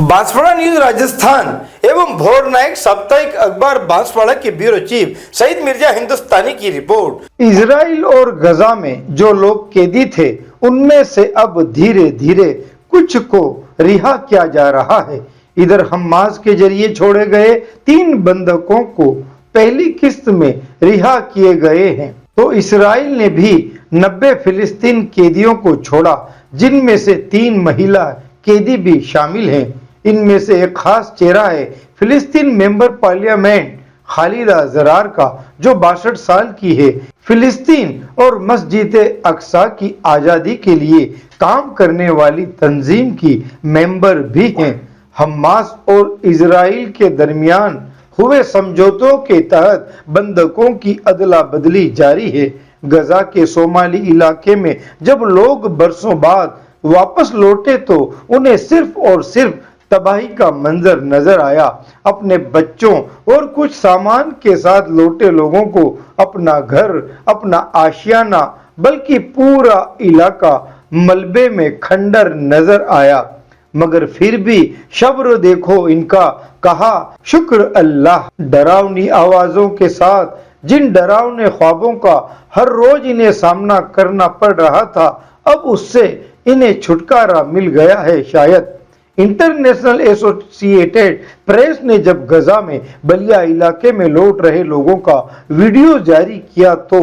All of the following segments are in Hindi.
बांसवाड़ा न्यूज राजस्थान एवं भोर नायक साप्ताहिक अखबार बांसवाड़ा के ब्यूरो चीफ सईद मिर्जा हिंदुस्तानी की रिपोर्ट। इजराइल और गजा में जो लोग कैदी थे उनमें से अब धीरे धीरे कुछ को रिहा किया जा रहा है। इधर हमास के जरिए छोड़े गए 3 बंधकों को पहली किस्त में रिहा किए गए हैं, तो इजराइल ने भी 90 फिलिस्तीन कैदियों को छोड़ा, जिनमें से 3 महिला कैदी भी शामिल हैं। इनमें से एक खास चेहरा है फिलिस्तीन मेंबर पार्लियामेंट खालिदा जरार का, जो 62 साल की है। फिलिस्तीन और मस्जिद अक्सा की आजादी के लिए काम करने वाली तंजीम की मेंबर भी हैं। हमास और इजराइल के दरमियान हुए समझौतों के तहत बंधकों की अदला बदली जारी है। गजा के सोमाली इलाके में जब लोग बरसों बाद वापस लौटे तो उन्हें सिर्फ और सिर्फ तबाही का मंजर नजर आया। अपने बच्चों और कुछ सामान के साथ लौटे लोगों को अपना घर, अपना आशियाना, बल्कि पूरा इलाका मलबे में खंडर नजर आया। मगर फिर भी शब्र देखो इनका, कहा शुक्र अल्लाह। डरावनी आवाजों के साथ जिन डरावने ख्वाबों का हर रोज इन्हें सामना करना पड़ रहा था, अब उससे इन्हें छुटकारा मिल गया है शायद। इंटरनेशनल एसोसिएटेड प्रेस ने जब गजा में बलिया इलाके में लौट रहे लोगों का वीडियो जारी किया तो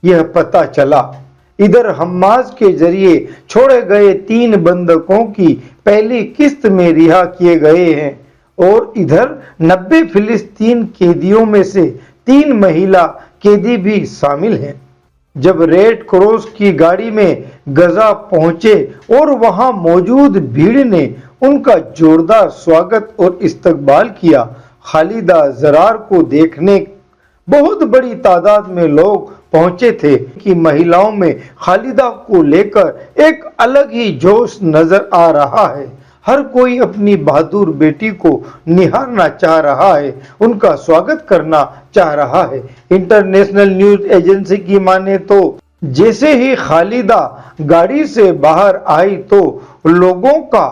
यह पता चला। इधर हमास के जरिए छोड़े गए 3 बंधकों की पहली किस्त में रिहा किए गए हैं और इधर 90 फिलिस्तीन कैदियों में से 3 महिला कैदी भी शामिल हैं। जब रेड क्रॉस की गाड़ी में गजा पहुंचे और वहां मौजूद भीड़ ने उनका जोरदार स्वागत और इस्तकबाल किया। खालिदा जरार को देखने बहुत बड़ी तादाद में लोग पहुंचे थे कि महिलाओं में खालिदा को लेकर एक अलग ही जोश नजर आ रहा है। हर कोई अपनी बहादुर बेटी को निहारना चाह रहा है, उनका स्वागत करना चाह रहा है। इंटरनेशनल न्यूज एजेंसी की माने तो जैसे ही खालिदा गाड़ी से बाहर आई तो लोगों का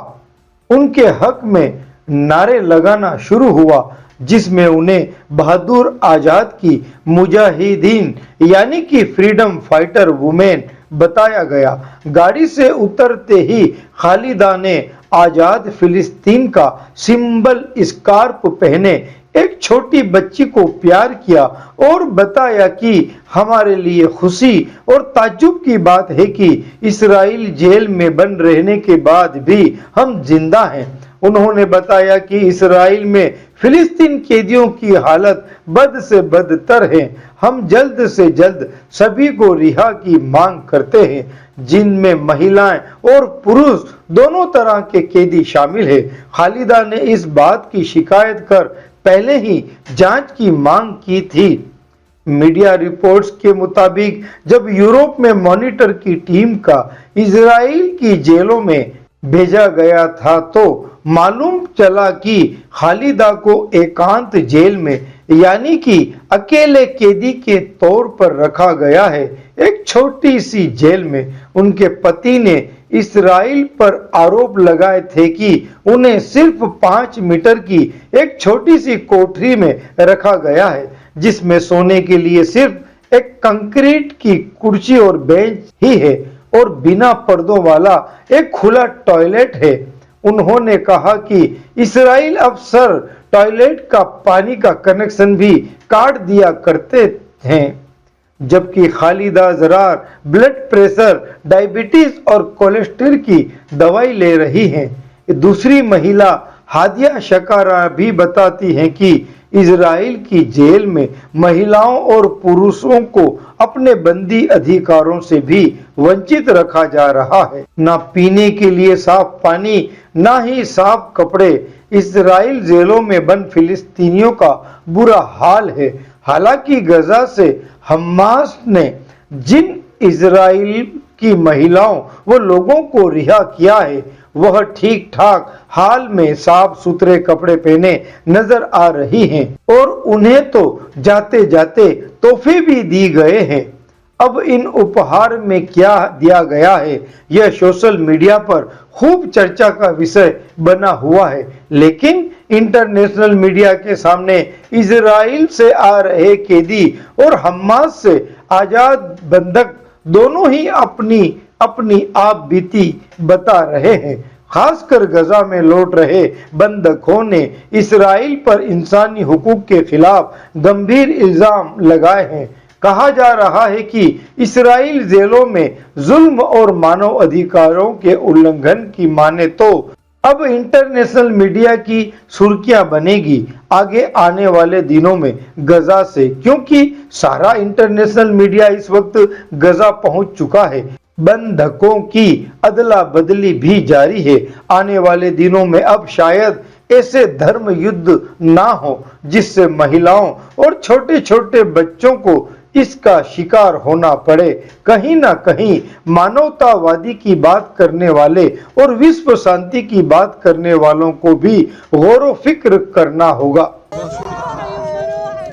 उनके हक में नारे लगाना शुरू हुआ, जिसमें उन्हें बहादुर आजाद की मुजाहिदीन यानी कि फ्रीडम फाइटर वुमेन बताया गया। गाड़ी से उतरते ही खालिदा ने आजाद फिलिस्तीन का सिंबल स्कार्फ पहने एक छोटी बच्ची को प्यार किया और बताया कि हमारे लिए खुशी और ताज्जुब की बात है कि इस्राइल जेल में बंद रहने के बाद भी हम जिंदा हैं। उन्होंने बताया कि इस्राइल में फिलिस्तीन कैदियों की हालत बद से बदतर है। हम जल्द से जल्द सभी को रिहा की मांग करते हैं, जिनमें महिलाएं और पुरुष दोनों तरह के कैदी शामिल हैं। खालिदा ने इस बात की शिकायत कर पहले ही जांच की मांग की थी। मीडिया रिपोर्ट्स के मुताबिक जब यूरोप में मॉनिटर की टीम का इजराइल की जेलों में भेजा गया था तो मालूम चला कि खालिदा को एकांत जेल में यानी कि अकेले कैदी के तौर पर रखा गया है। एक छोटी सी जेल में उनके पति ने इस्राइल पर आरोप लगाए थे कि उन्हें सिर्फ 5 मीटर की एक छोटी सी कोठरी में रखा गया है, जिसमें सोने के लिए सिर्फ एक कंक्रीट की कुर्सी और बेंच ही है और बिना पर्दों वाला एक खुला टॉयलेट है। उन्होंने कहा कि इस्राइल अफसर टॉयलेट का पानी का कनेक्शन भी काट दिया करते हैं, जबकि Khalida Zarar blood pressure, diabetes और कोलेस्ट्रॉल की दवाई ले रही हैं। दूसरी महिला हादिया शकारा भी बताती हैं कि इजराइल की जेल में महिलाओं और पुरुषों को अपने बंदी अधिकारों से भी वंचित रखा जा रहा है। ना पीने के लिए साफ पानी, ना ही साफ कपड़े। इजराइल जेलों में बंद फिलिस्तीनियों का बुरा हाल है। हालांकि गजा से हमास ने जिन इजराइल की महिलाओं व लोगों को रिहा किया है, वह ठीक ठाक हाल में साफ सुथरे कपड़े पहने नजर आ रही हैं और उन्हें तो जाते जाते तोहफे भी दी गए हैं। अब इन उपहार में क्या दिया गया है यह सोशल मीडिया पर खूब चर्चा का विषय बना हुआ है, लेकिन इंटरनेशनल मीडिया के सामने इजराइल से आ रहे कैदी और हमास से आजाद बंधक दोनों ही अपनी आप बीती बता रहे हैं। खासकर गजा में लौट रहे बंधकों ने इसराइल पर इंसानी हुकूक के खिलाफ गंभीर इल्जाम लगाए हैं। कहा जा रहा है कि इसराइल जेलों में जुल्म और मानव अधिकारों के उल्लंघन की माने तो अब इंटरनेशनल मीडिया की सुर्खियां बनेगी आगे आने वाले दिनों में गजा से, क्योंकि सारा इंटरनेशनल मीडिया इस वक्त गजा पहुंच चुका है। बंधकों की अदला बदली भी जारी है। आने वाले दिनों में अब शायद ऐसे धर्म युद्ध ना हो जिससे महिलाओं और छोटे छोटे बच्चों को इसका शिकार होना पड़े। कहीं ना कहीं मानवतावादी की बात करने वाले और विश्व शांति की बात करने वालों को भी गौर फिक्र करना होगा।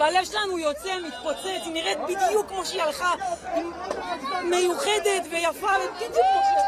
והלב שלנו יוצא, מתפוצץ, היא נראית בדיוק כמו שהיא הלכה, מיוחדת ויפה, בדיוק כמו שהיא.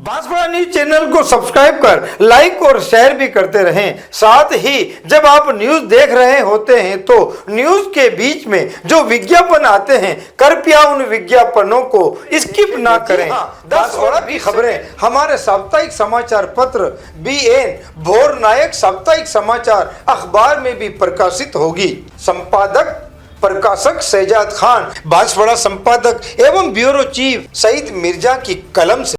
बांसवाड़ा न्यूज चैनल को सब्सक्राइब कर लाइक और शेयर भी करते रहें। साथ ही जब आप न्यूज देख रहे होते हैं तो न्यूज के बीच में जो विज्ञापन आते हैं कृपया उन विज्ञापनों को स्किप ना करें। 10 और भी खबरें हमारे साप्ताहिक समाचार पत्र BN भोर नायक साप्ताहिक समाचार अखबार में भी प्रकाशित होगी। संपादक प्रकाशक शहजाद खान, बांसवाड़ा संपादक एवं ब्यूरो चीफ सईद मिर्जा की कलम से।